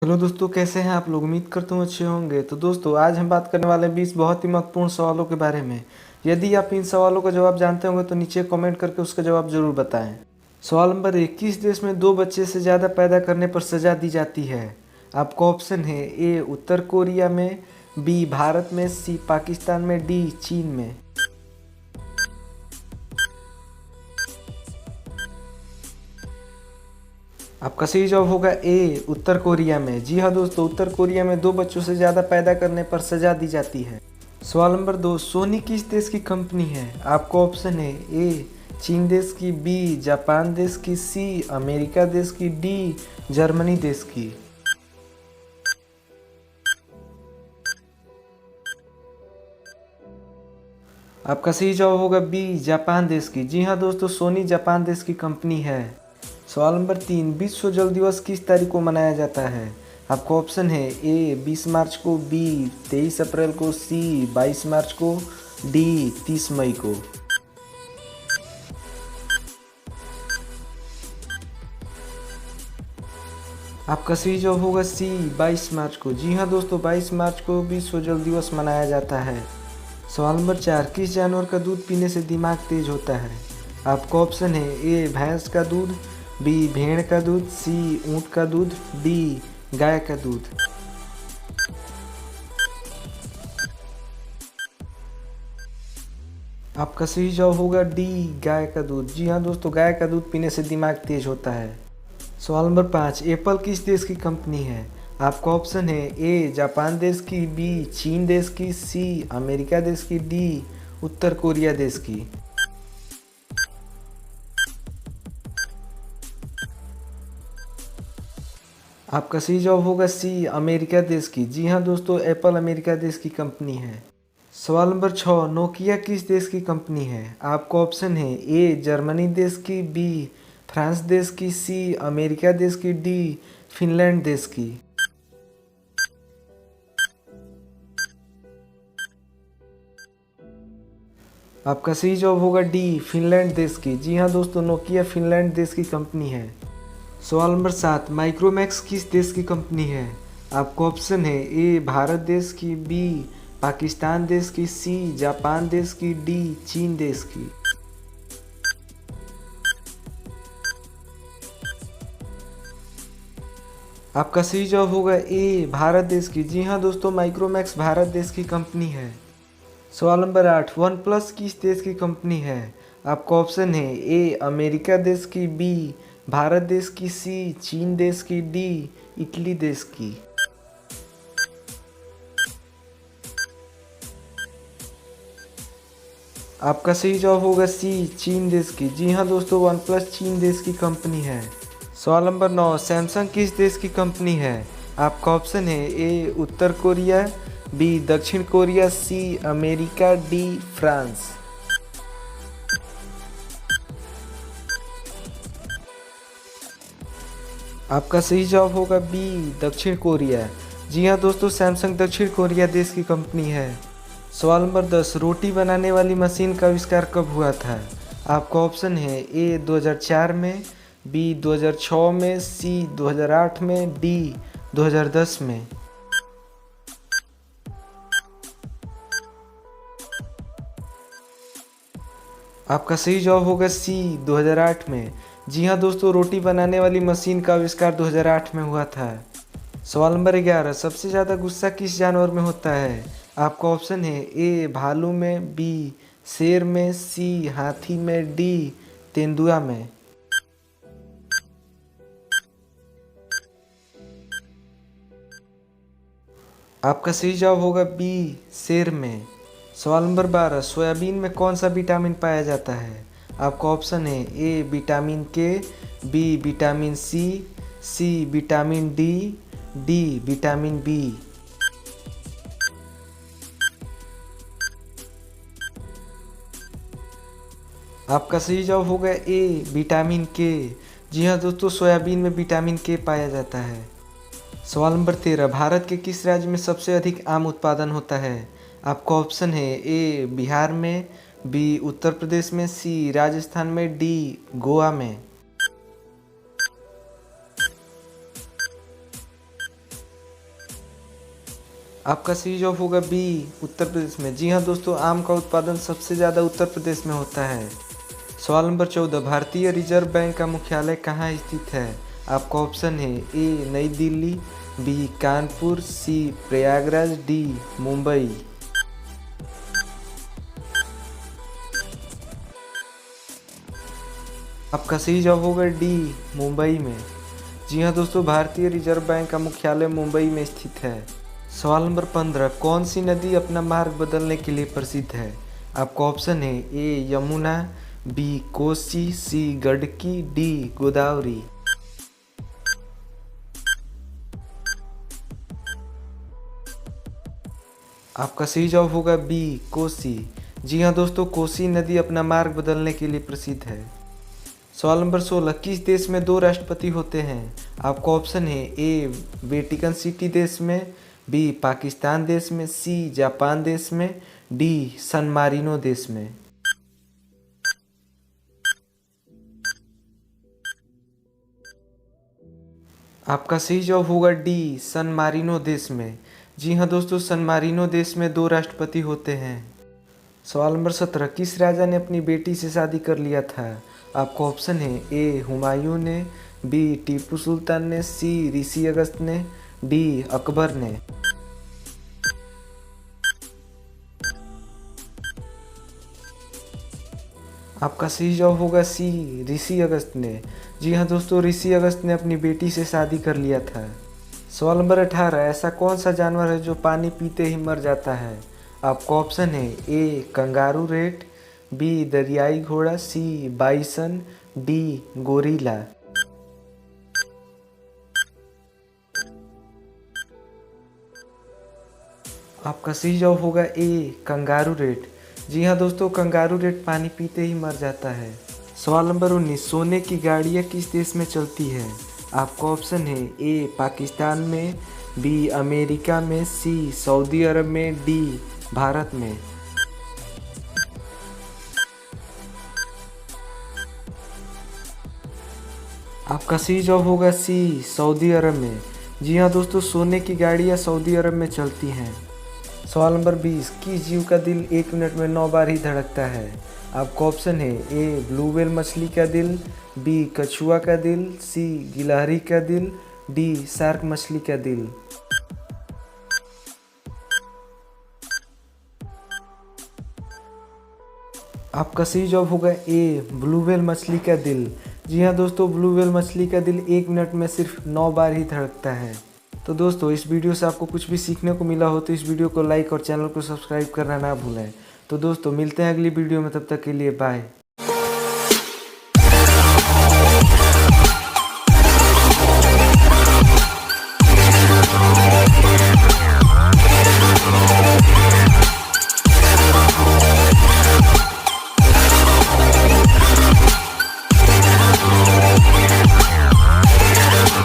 Hello दोस्तों, कैसे हैं आप लोग। उम्मीद करता हूँ अच्छे होंगे। तो दोस्तों, आज हम बात करने वाले हैं 20 बहुत ही महत्वपूर्ण सवालों के बारे में। यदि आप इन सवालों का जवाब जानते होंगे तो नीचे कमेंट करके उसका जवाब जरूर बताएं। सवाल नंबर 1, किस देश में 2 बच्चे से ज़्यादा पैदा करने पर सज़ा दी जाती है। आपको ऑप्शन है ए उत्तर कोरिया में, बी भारत में, सी पाकिस्तान में, डी चीन में। आपका सही जवाब होगा ए उत्तर कोरिया में। जी हाँ दोस्तों, उत्तर कोरिया में 2 बच्चों से ज़्यादा पैदा करने पर सज़ा दी जाती है। सवाल नंबर 2, सोनी किस देश की कंपनी है। आपको ऑप्शन है ए चीन देश की, बी जापान देश की, सी अमेरिका देश की, डी जर्मनी देश की। आपका सही जवाब होगा बी जापान देश की। जी हाँ दोस्तों, सोनी जापान देश की कंपनी है। सवाल नंबर 3, विश्व जल दिवस किस तारीख को मनाया जाता है। आपको ऑप्शन है ए 20 मार्च को, बी 23 अप्रैल को, सी 22 मार्च को, डी 30 मई को। आपका सही जवाब होगा सी 22 मार्च को। जी हाँ दोस्तों, 22 मार्च को विश्व जल दिवस मनाया जाता है। सवाल नंबर 4, किस जानवर का दूध पीने से दिमाग तेज होता है। आपका ऑप्शन है ए भैंस का दूध, बी भेड़ का दूध, सी ऊँट का दूध, डी गाय का दूध। आपका सही जवाब होगा डी गाय का दूध। जी हाँ दोस्तों, गाय का दूध पीने से दिमाग तेज होता है। सवाल नंबर 5, एप्पल किस देश की कंपनी है। आपका ऑप्शन है ए जापान देश की, बी चीन देश की, सी अमेरिका देश की, डी उत्तर कोरिया देश की। आपका सही जवाब होगा सी अमेरिका देश की। जी हाँ दोस्तों, एप्पल अमेरिका देश की कंपनी है। सवाल नंबर 6, नोकिया किस देश की कंपनी है। आपका ऑप्शन है ए जर्मनी देश की, बी फ्रांस देश की, सी अमेरिका देश की, डी फिनलैंड देश की। आपका सही जवाब होगा डी फिनलैंड देश की। जी हाँ दोस्तों, नोकिया फिनलैंड देश की कंपनी है। सवाल नंबर 7, माइक्रोमैक्स किस देश की कंपनी है। आपको ऑप्शन है ए भारत देश की, बी पाकिस्तान देश की, सी जापान देश की, डी चीन देश की। आपका सही जवाब होगा ए भारत देश की। जी हाँ दोस्तों, माइक्रोमैक्स भारत देश की कंपनी है। सवाल नंबर 8, वन प्लस किस देश की कंपनी है। आपका ऑप्शन है ए अमेरिका देश की, बी भारत देश की, सी चीन देश की, डी इटली देश की। आपका सही जवाब होगा सी चीन देश की। जी हाँ दोस्तों, वन प्लस चीन देश की कंपनी है। सवाल नंबर 9, सैमसंग किस देश की कंपनी है। आपका ऑप्शन है ए उत्तर कोरिया, बी दक्षिण Korea, C America, D France. आपका सही जवाब होगा बी दक्षिण कोरिया। जी हाँ दोस्तों, सैमसंग दक्षिण कोरिया देश की कंपनी है। सवाल नंबर 10, रोटी बनाने वाली मशीन का आविष्कार कब हुआ था। आपका ऑप्शन है ए 2004 में, बी 2006 में, सी 2008 में, डी 2010 में। आपका सही जवाब होगा सी 2008 में। जी हाँ दोस्तों, रोटी बनाने वाली मशीन का आविष्कार 2008 में हुआ था। सवाल नंबर 11, सबसे ज़्यादा गुस्सा किस जानवर में होता है। आपका ऑप्शन है ए भालू में, बी शेर में, सी हाथी में, डी तेंदुआ में। आपका सही जवाब होगा बी शेर में। सवाल नंबर 12, सोयाबीन में कौन सा विटामिन पाया जाता है। आपका ऑप्शन है A vitamin K, B vitamin C, C vitamin D, D vitamin B. आपका सही जवाब होगा ए विटामिन के। जी हाँ दोस्तों, सोयाबीन में विटामिन के पाया जाता है। सवाल नंबर 13, भारत के किस राज्य में सबसे अधिक आम उत्पादन होता है। आपका ऑप्शन है ए बिहार में, बी उत्तर प्रदेश में, सी राजस्थान में, डी गोवा में। आपका सही जवाब होगा बी, उत्तर प्रदेश में। जी हाँ दोस्तों, आम का उत्पादन सबसे ज़्यादा उत्तर प्रदेश में होता है। सवाल नंबर 14, भारतीय रिजर्व बैंक का मुख्यालय कहाँ स्थित है? आपका ऑप्शन है ए नई दिल्ली, बी कानपुर, सी प्रयागराज, डी मुंबई। आपका सही जवाब होगा डी मुंबई में। जी हाँ दोस्तों, भारतीय रिजर्व बैंक का मुख्यालय मुंबई में स्थित है। सवाल नंबर 15, कौन सी नदी अपना मार्ग बदलने के लिए प्रसिद्ध है? आपका ऑप्शन है ए यमुना, बी कोसी, सी गंडकी, डी गोदावरी। आपका सही जवाब होगा बी कोसी। जी हाँ दोस्तों, कोसी नदी अपना मार्ग बदलने के लिए प्रसिद्ध है। सवाल नंबर 16, किस देश में दो राष्ट्रपति होते हैं? आपका ऑप्शन है ए वेटिकन सिटी देश में, बी पाकिस्तान देश में, सी जापान देश में, डी सन मारिनो देश में। आपका सही जवाब होगा डी सन मारिनो देश में। जी हाँ दोस्तों, सन मारिनो देश में दो राष्ट्रपति होते हैं। सवाल नंबर 17, किस राजा ने अपनी बेटी से शादी कर लिया था? आपका ऑप्शन है ए हुमायूं ने, बी टीपू सुल्तान ने, सी ऋषि अगस्त ने, डी अकबर ने। आपका सही जवाब होगा सी ऋषि अगस्त ने। जी हाँ दोस्तों, ऋषि अगस्त ने अपनी बेटी से शादी कर लिया था। सवाल नंबर 18, ऐसा कौन सा जानवर है जो पानी पीते ही मर जाता है? आपका ऑप्शन है ए कंगारू रेट, बी दरियाई घोड़ा, सी बाइसन, डी गोरिल्ला। आपका सही जवाब होगा ए कंगारू रेट। जी हाँ दोस्तों, कंगारू रेट पानी पीते ही मर जाता है। सवाल नंबर 19, सोने की गाड़ियाँ किस देश में चलती है? आपका ऑप्शन है ए पाकिस्तान में, बी अमेरिका में, सी सऊदी अरब में, डी भारत में। आपका सही जवाब होगा सी सऊदी अरब में। जी हाँ दोस्तों, सोने की गाड़ियाँ सऊदी अरब में चलती हैं। सवाल नंबर 20, किस जीव का दिल 1 मिनट में 9 बार ही धड़कता है? आपका ऑप्शन है ए ब्लू व्हेल मछली का दिल, बी कछुआ का दिल, सी गिलहरी का दिल, डी शार्क मछली का दिल। आपका सही जवाब होगा ए ब्लू व्हेल मछली का दिल। जी हाँ दोस्तों, ब्लू व्हेल मछली का दिल 1 मिनट में सिर्फ 9 बार ही धड़कता है। तो दोस्तों, इस वीडियो से आपको कुछ भी सीखने को मिला हो तो इस वीडियो को लाइक और चैनल को सब्सक्राइब करना ना भूलें। तो दोस्तों, मिलते हैं अगली वीडियो में, तब तक के लिए बाय।